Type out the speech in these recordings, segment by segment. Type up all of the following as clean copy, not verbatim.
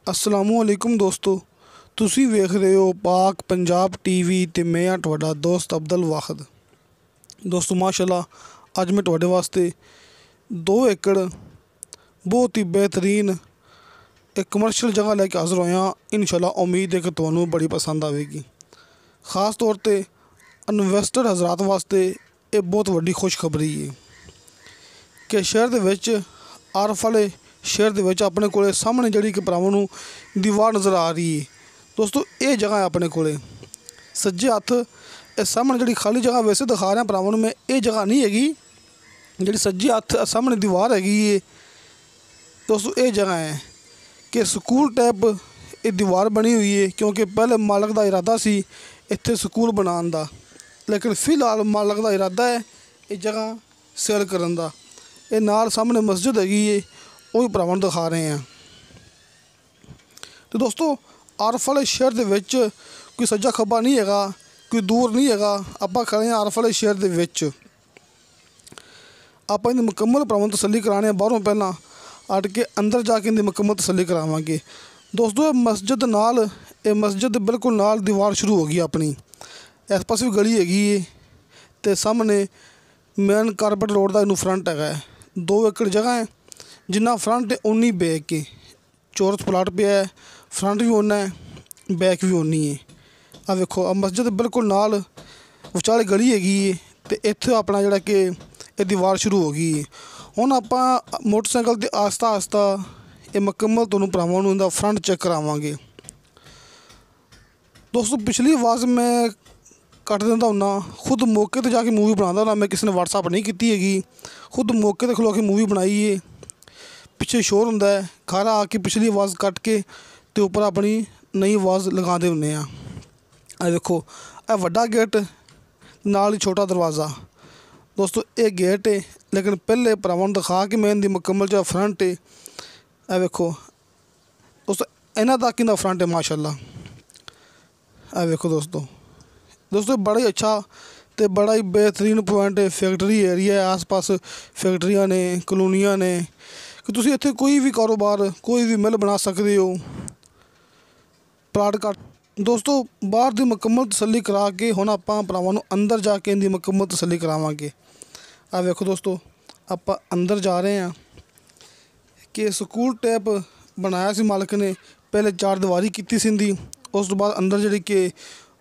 अस्सलामुअलैकुम दोस्तों, ਤੁਸੀਂ ਵੇਖ ਰਹੇ ਹੋ ਪਾਕ ਪੰਜਾਬ ਟੀਵੀ ਤੇ ਮੈਂ ਹਾਂ ਤੁਹਾਡਾ ਦੋਸਤ ਅਬਦੁਲ ਵਾਹਿਦ। ਦੋਸਤੋ ਮਾਸ਼ਾਅੱਲਾ ਅੱਜ ਮੈਂ ਤੁਹਾਡੇ ਵਾਸਤੇ 2 ਏਕੜ ਬਹੁਤ ਹੀ ਬਿਹਤਰੀਨ ਇੱਕ ਕਮਰਸ਼ੀਅਲ ਜਗ੍ਹਾ ਲੈ ਕੇ ਹਾਜ਼ਰ ਹੋਇਆ। ਇਨਸ਼ਾਅੱਲਾ ਉਮੀਦ ਹੈ ਕਿ ਤੁਹਾਨੂੰ ਬੜੀ ਪਸੰਦ ਆਵੇਗੀ। ਖਾਸ ਤੌਰ ਤੇ ਇਨਵੈਸਟਰ ਹਜ਼ਰਾਤ ਵਾਸਤੇ ਇਹ ਬਹੁਤ ਵੱਡੀ ਖੁਸ਼ਖਬਰੀ ਹੈ ਕਿ ਸ਼ਹਿਰ ਦੇ ਵਿੱਚ ਆਰਫ ਵਾਲੇ ਸ਼ਹਿਰ ਦੇ ਵਿੱਚ ਆਪਣੇ ਕੋਲੇ ਸਾਹਮਣੇ ਜਿਹੜੀ ਕਿ ਭਰਾਵਾਂ ਨੂੰ ਦੀਵਾਰ ਨਜ਼ਰ ਆ ਰਹੀ ਹੈ। ਦੋਸਤੋ ਇਹ ਜਗ੍ਹਾ ਹੈ ਆਪਣੇ ਕੋਲੇ ਸੱਜੇ ਹੱਥ ਇਹ ਸਾਹਮਣੇ ਜਿਹੜੀ ਖਾਲੀ ਜਗ੍ਹਾ ਵੈਸੇ ਦਿਖਾ ਰਿਹਾ ਭਰਾਵਾਂ ਨੂੰ ਮੈਂ, ਇਹ ਜਗ੍ਹਾ ਨਹੀਂ ਹੈਗੀ ਜਿਹੜੀ ਸੱਜੇ ਹੱਥ ਸਾਹਮਣੇ ਦੀਵਾਰ ਹੈਗੀ ਹੈ। ਦੋਸਤੋ ਇਹ ਜਗ੍ਹਾ ਹੈ ਕਿ ਸਕੂਲ ਟਾਈਪ ਇਹ ਦੀਵਾਰ ਬਣੀ ਹੋਈ ਹੈ, ਕਿਉਂਕਿ ਪਹਿਲੇ ਮਾਲਕ ਦਾ ਇਰਾਦਾ ਸੀ ਇੱਥੇ ਸਕੂਲ ਬਣਾਉਣ ਦਾ, ਲੇਕਿਨ ਫਿਲਹਾਲ ਮਾਲਕ ਦਾ ਇਰਾਦਾ ਹੈ ਇਹ ਜਗ੍ਹਾ ਸੇਲ ਕਰਨ ਦਾ। ਇਹ ਨਾਲ ਸਾਹਮਣੇ ਮਸਜਿਦ ਹੈਗੀ ਹੈ, ਉਹ ਵੀ ਭਰਾਵਾਂ ਨੂੰ ਦਿਖਾ ਰਹੇ ਹਾਂ। ਤੇ ਦੋਸਤੋ ਆਰਫ ਵਾਲੇ ਸ਼ਹਿਰ ਦੇ ਵਿੱਚ ਕੋਈ ਸੱਜਾ ਖੱਬਾ ਨਹੀਂ ਹੈਗਾ, ਕੋਈ ਦੂਰ ਨਹੀਂ ਹੈਗਾ। ਆਪਾਂ ਖੜੇ ਹਾਂ ਆਰਫ ਵਾਲੇ ਸ਼ਹਿਰ ਦੇ ਵਿੱਚ। ਆਪਾਂ ਇਹਦੀ ਮੁਕੰਮਲ ਭਰਾਵਾਂ ਨੂੰ ਤਸੱਲੀ ਕਰਾਉਣੇ ਆ, ਬਾਹਰੋਂ ਪਹਿਲਾਂ ਅੱਡ ਕੇ ਅੰਦਰ ਜਾ ਕੇ ਇਹਦੀ ਮੁਕੰਮਲ ਤਸੱਲੀ ਕਰਾਵਾਂਗੇ। ਦੋਸਤੋ ਇਹ ਮਸਜਿਦ ਬਿਲਕੁਲ ਨਾਲ ਦੀਵਾਰ ਸ਼ੁਰੂ ਹੋ ਗਈ ਆਪਣੀ। ਇਸ ਪਾਸੇ ਵੀ ਗਲੀ ਹੈਗੀ ਹੈ ਅਤੇ ਸਾਹਮਣੇ ਮੇਨ ਕਾਰਪੇਟ ਰੋਡ ਦਾ ਇਹਨੂੰ ਫਰੰਟ ਹੈਗਾ। 2 ਏਕੜ ਜਗ੍ਹਾ ਹੈ, ਜਿੰਨਾ ਫਰੰਟ ਹੈ ਉਨੀ ਬੈਕ ਹੈ। ਚੌਰਸ ਪਲਾਟ ਪਿਆ ਹੈ, ਫਰੰਟ ਵੀ ਓਨਾ ਹੈ, ਬੈਕ ਵੀ ਓਨੀ ਹੈ। ਆਹ ਵੇਖੋ, ਆ ਮਸਜਿਦ ਬਿਲਕੁਲ ਨਾਲ ਵਿਚਾਲੇ ਗਲੀ ਹੈਗੀ ਹੈ ਅਤੇ ਇੱਥੇ ਆਪਣਾ ਜਿਹੜਾ ਕਿ ਇਹ ਦੀਵਾਰ ਸ਼ੁਰੂ ਹੋ ਗਈ ਹੈ। ਹੁਣ ਆਪਾਂ ਮੋਟਰਸਾਈਕਲ 'ਤੇ ਆਸਤਾ ਇਹ ਮੁਕੰਮਲ ਤੁਹਾਨੂੰ ਭਰਾਵਾਂ ਨੂੰ ਇਹਦਾ ਫਰੰਟ ਚੈੱਕ ਕਰਾਵਾਂਗੇ। ਦੋਸਤੋ ਪਿਛਲੀ ਆਵਾਜ਼ ਮੈਂ ਕੱਟ ਦਿੰਦਾ ਹੁੰਦਾ, ਖੁਦ ਮੌਕੇ 'ਤੇ ਜਾ ਕੇ ਮੂਵੀ ਬਣਾਉਂਦਾ ਹੁੰਦਾ ਮੈਂ, ਕਿਸੇ ਨੇ ਵਟਸਐਪ ਨਹੀਂ ਕੀਤੀ ਹੈਗੀ। ਖੁਦ ਮੌਕੇ 'ਤੇ ਖਲੋ ਕੇ ਮੂਵੀ ਬਣਾਈ ਹੈ। ਪਿੱਛੇ ਸ਼ੋਰ ਹੁੰਦਾ ਹੈ, ਘਰ ਆ ਕੇ ਪਿਛਲੀ ਆਵਾਜ਼ ਕੱਟ ਕੇ ਅਤੇ ਉੱਪਰ ਆਪਣੀ ਨਈ ਆਵਾਜ਼ ਲਗਾਉਂਦੇ ਹੁੰਦੇ ਹਾਂ। ਇਹ ਦੇਖੋ, ਇਹ ਵੱਡਾ ਗੇਟ ਨਾਲ ਹੀ ਛੋਟਾ ਦਰਵਾਜ਼ਾ। ਦੋਸਤੋ ਇਹ ਗੇਟ ਹੈ, ਲੇਕਿਨ ਪਹਿਲੇ ਭਰਾਵਾਂ ਨੂੰ ਦਿਖਾ ਕੇ ਮੈਂ ਇਹਦੀ ਮੁਕੰਮਲ ਜਿਹੜਾ ਫਰੰਟ ਹੈ ਇਹ ਵੇਖੋ ਦੋਸਤੋ, ਇਹਨਾਂ ਤੱਕ ਇਹਦਾ ਫਰੰਟ ਹੈ ਮਾਸ਼ਾਅੱਲਾ। ਇਹ ਵੇਖੋ ਦੋਸਤੋ ਬੜਾ ਹੀ ਅੱਛਾ ਅਤੇ ਬੜਾ ਹੀ ਬਿਹਤਰੀਨ ਪੁਆਇੰਟ ਹੈ। ਫੈਕਟਰੀ ਏਰੀਆ ਹੈ, ਆਸ ਪਾਸ ਫੈਕਟਰੀਆਂ ਨੇ, ਕਲੋਨੀਆਂ ਨੇ, ਕਿ ਤੁਸੀਂ ਇੱਥੇ ਕੋਈ ਵੀ ਕਾਰੋਬਾਰ, ਕੋਈ ਵੀ ਮਿੱਲ ਬਣਾ ਸਕਦੇ ਹੋ। ਪਲਾਟ ਕੱਟ ਦੋਸਤੋ ਬਾਹਰ ਦੀ ਮੁਕੰਮਲ ਤਸੱਲੀ ਕਰਾ ਕੇ ਹੁਣ ਆਪਾਂ ਭਰਾਵਾਂ ਨੂੰ ਅੰਦਰ ਜਾ ਕੇ ਇਹਦੀ ਮੁਕੰਮਲ ਤਸੱਲੀ ਕਰਾਵਾਂਗੇ। ਆਹ ਵੇਖੋ ਦੋਸਤੋ, ਆਪਾਂ ਅੰਦਰ ਜਾ ਰਹੇ ਹਾਂ ਕਿ ਸਕੂਲ ਟਾਈਪ ਬਣਾਇਆ ਸੀ ਮਾਲਕ ਨੇ। ਪਹਿਲੇ 4 ਦੀਵਾਰੀ ਕੀਤੀ ਸੀ ਇਹਦੀ, ਉਸ ਤੋਂ ਬਾਅਦ ਅੰਦਰ ਜਿਹੜੀ ਕਿ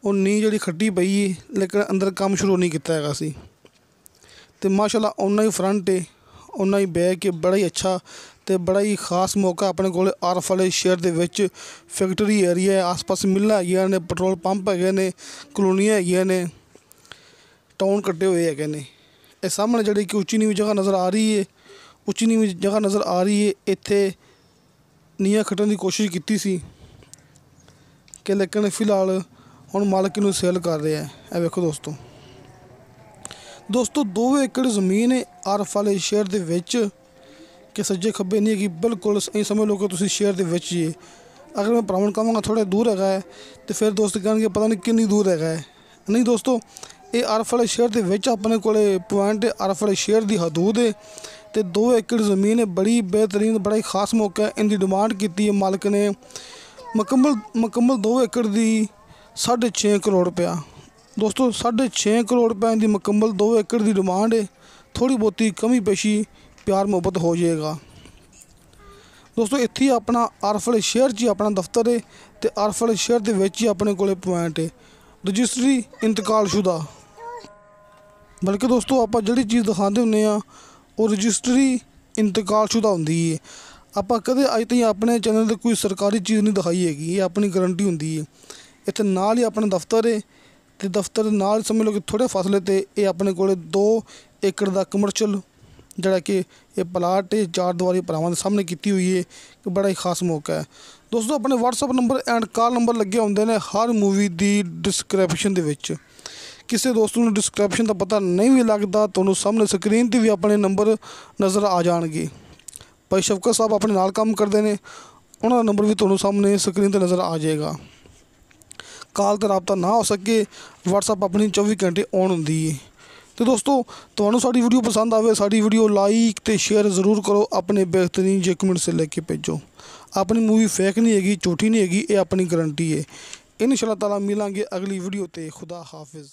ਉਹ ਨੀਂਹ ਜਿਹੜੀ ਖੱਟੀ ਪਈ ਹੈ, ਲੇਕਿਨ ਅੰਦਰ ਕੰਮ ਸ਼ੁਰੂ ਨਹੀਂ ਕੀਤਾ ਹੈਗਾ ਸੀ। ਅਤੇ ਮਾਸ਼ਾਅੱਲਾ ਓਨਾ ਹੀ ਫਰੰਟ ਹੈ, ਓਨਾ ਹੀ ਬੈਕ ਹੈ। ਬੜਾ ਹੀ ਅੱਛਾ ਅਤੇ ਬੜਾ ਹੀ ਖਾਸ ਮੌਕਾ ਆਪਣੇ ਕੋਲ ਆਰਫ ਵਾਲੇ ਸ਼ਹਿਰ ਦੇ ਵਿੱਚ। ਫੈਕਟਰੀ ਏਰੀਆ ਹੈ, ਆਸ ਪਾਸ ਮਿੱਲਾਂ ਹੈਗੀਆਂ ਨੇ, ਪੈਟਰੋਲ ਪੰਪ ਹੈਗੇ ਨੇ, ਕਲੋਨੀਆਂ ਹੈਗੀਆਂ ਨੇ, ਟਾਊਨ ਕੱਟੇ ਹੋਏ ਹੈਗੇ ਨੇ। ਇਹ ਸਾਹਮਣੇ ਜਿਹੜੀ ਕਿ ਉੱਚੀ ਨੀਵੀਂ ਜਗ੍ਹਾ ਨਜ਼ਰ ਆ ਰਹੀ ਹੈ, ਇੱਥੇ ਨੀਹਾਂ ਖੱਟਣ ਦੀ ਕੋਸ਼ਿਸ਼ ਕੀਤੀ ਸੀ ਕਿ ਲੇਕਿਨ ਫਿਲਹਾਲ ਹੁਣ ਮਾਲਕ ਨੂੰ ਸੇਲ ਕਰ ਰਿਹਾ ਹੈ। ਇਹ ਵੇਖੋ ਦੋਸਤੋ 2 ਏਕੜ ਜ਼ਮੀਨ ਹੈ ਆਰਫ ਵਾਲੇ ਸ਼ਹਿਰ ਦੇ ਵਿੱਚ, ਕਿ ਸੱਜੇ ਖੱਬੇ ਨਹੀਂ ਹੈਗੀ, ਬਿਲਕੁਲ ਇਹ ਸਮਝ ਲਓ ਕਿ ਤੁਸੀਂ ਸ਼ਹਿਰ ਦੇ ਵਿੱਚ ਹੀ ਹੈ। ਅਗਰ ਮੈਂ ਭਰਾਵਾਂ ਨੂੰ ਕਹਾਂਗਾ ਥੋੜ੍ਹਾ ਦੂਰ ਹੈਗਾ ਹੈ ਅਤੇ ਫਿਰ ਦੋਸਤ ਕਹਿਣਗੇ ਪਤਾ ਨਹੀਂ ਕਿੰਨੀ ਦੂਰ ਹੈਗਾ ਹੈ। ਨਹੀਂ ਦੋਸਤੋ, ਇਹ ਆਰਫ ਵਾਲੇ ਸ਼ਹਿਰ ਦੇ ਵਿੱਚ ਆਪਣੇ ਕੋਲ ਪੁਆਇੰਟ ਆਰਫ ਵਾਲੇ ਸ਼ਹਿਰ ਦੀ ਹਦੂਦ ਹੈ ਅਤੇ 2 ਏਕੜ ਜ਼ਮੀਨ ਹੈ। ਬੜੀ ਬਿਹਤਰੀਨ, ਬੜਾ ਹੀ ਖਾਸ ਮੌਕਾ ਹੈ। ਇਹਦੀ ਡਿਮਾਂਡ ਕੀਤੀ ਹੈ ਮਾਲਕ ਨੇ ਮੁਕੰਮਲ 2 ਏਕੜ ਦੀ 6.5 ਕਰੋੜ ਰੁਪਇਆ। ਦੋਸਤੋ 6.5 ਕਰੋੜ ਰੁਪਏ ਦੀ ਮੁਕੰਮਲ 2 ਏਕੜ ਦੀ ਡਿਮਾਂਡ ਹੈ। ਥੋੜ੍ਹੀ ਬਹੁਤੀ ਕਮੀ ਪੇਸ਼ੀ ਪਿਆਰ ਮੁਹੱਬਤ ਹੋ ਜਾਏਗਾ। ਦੋਸਤੋ ਇੱਥੇ ਆਪਣਾ ਆਰਫ ਵਾਲੇ ਸ਼ਹਿਰ 'ਚ ਹੀ ਆਪਣਾ ਦਫ਼ਤਰ ਹੈ ਅਤੇ ਆਰਫ ਵਾਲੇ ਸ਼ਹਿਰ ਦੇ ਵਿੱਚ ਹੀ ਆਪਣੇ ਕੋਲ ਪੁਆਇੰਟ ਹੈ ਰਜਿਸਟਰੀ ਇੰਤਕਾਲਸ਼ੁਦਾ। ਬਲਕਿ ਦੋਸਤੋ ਆਪਾਂ ਜਿਹੜੀ ਚੀਜ਼ ਦਿਖਾਉਂਦੇ ਹੁੰਦੇ ਹਾਂ ਉਹ ਰਜਿਸਟਰੀ ਇੰਤਕਾਲਸ਼ੁਦਾ ਹੁੰਦੀ ਹੈ। ਆਪਾਂ ਕਦੇ ਅੱਜ ਤਾਈਂ ਆਪਣੇ ਚੈਨਲ 'ਤੇ ਕੋਈ ਸਰਕਾਰੀ ਚੀਜ਼ ਨਹੀਂ ਦਿਖਾਈ ਹੈਗੀ, ਇਹ ਆਪਣੀ ਗਰੰਟੀ ਹੁੰਦੀ ਹੈ। ਇੱਥੇ ਨਾਲ ਹੀ ਆਪਣਾ ਦਫ਼ਤਰ ਹੈ ਅਤੇ ਦਫ਼ਤਰ ਦੇ ਨਾਲ ਸਮਝ ਲਓ ਕਿ ਥੋੜ੍ਹੇ ਫਾਸਲੇ 'ਤੇ ਇਹ ਆਪਣੇ ਕੋਲ 2 ਏਕੜ ਦਾ ਕਮਰਸ਼ੀਅਲ ਜਿਹੜਾ ਕਿ ਇਹ ਪਲਾਟ 4 ਦੀਵਾਰੀ ਭਰਾਵਾਂ ਦੇ ਸਾਹਮਣੇ ਕੀਤੀ ਹੋਈ ਹੈ, ਕਿ ਬੜਾ ਹੀ ਖਾਸ ਮੌਕਾ ਹੈ। ਦੋਸਤੋ ਆਪਣੇ WhatsApp number end call number ਲੱਗੇ ਹੁੰਦੇ ਨੇ ਹਰ ਮੂਵੀ ਦੀ ਡਿਸਕ੍ਰਿਪਸ਼ਨ ਦੇ ਵਿੱਚ। ਕਿਸੇ ਦੋਸਤ ਨੂੰ ਡਿਸਕ੍ਰਿਪਸ਼ਨ ਦਾ ਪਤਾ ਨਹੀਂ ਵੀ ਲੱਗਦਾ, ਤੁਹਾਨੂੰ ਸਾਹਮਣੇ ਸਕਰੀਨ 'ਤੇ ਵੀ ਆਪਣੇ ਨੰਬਰ ਨਜ਼ਰ ਆ ਜਾਣਗੇ। ਭਾਈ ਸ਼ਫਕਤ ਸਾਹਿਬ ਆਪਣੇ ਨਾਲ ਕੰਮ ਕਰਦੇ ਨੇ, ਉਹਨਾਂ ਦਾ ਨੰਬਰ ਵੀ ਤੁਹਾਨੂੰ ਸਾਹਮਣੇ ਸਕਰੀਨ 'ਤੇ ਨਜ਼ਰ ਆ ਜਾਏਗਾ। ਕਾਲ 'ਤੇ ਰਾਬਤਾ ਨਾ ਹੋ ਸਕੇ, ਵਟਸਐਪ ਆਪਣੀ 24 ਘੰਟੇ ਔਨ ਹੁੰਦੀ ਹੈ। तो दोस्तों ਤੁਹਾਨੂੰ ਸਾਡੀ ਵੀਡੀਓ ਪਸੰਦ ਆਵੇ ਸਾਡੀ ਵੀਡੀਓ ਲਾਈਕ ਤੇ ਸ਼ੇਅਰ ज़रूर करो अपने बेहतरीन जे कमेंट से लेके भेजो। अपनी मूवी फेक नहीं हैगी, झूठी नहीं हैगी, ये अपनी गारंटी है। इंशाअल्लाह ताला मिलांगे अगली वीडियो ते। खुदा हाफिज़।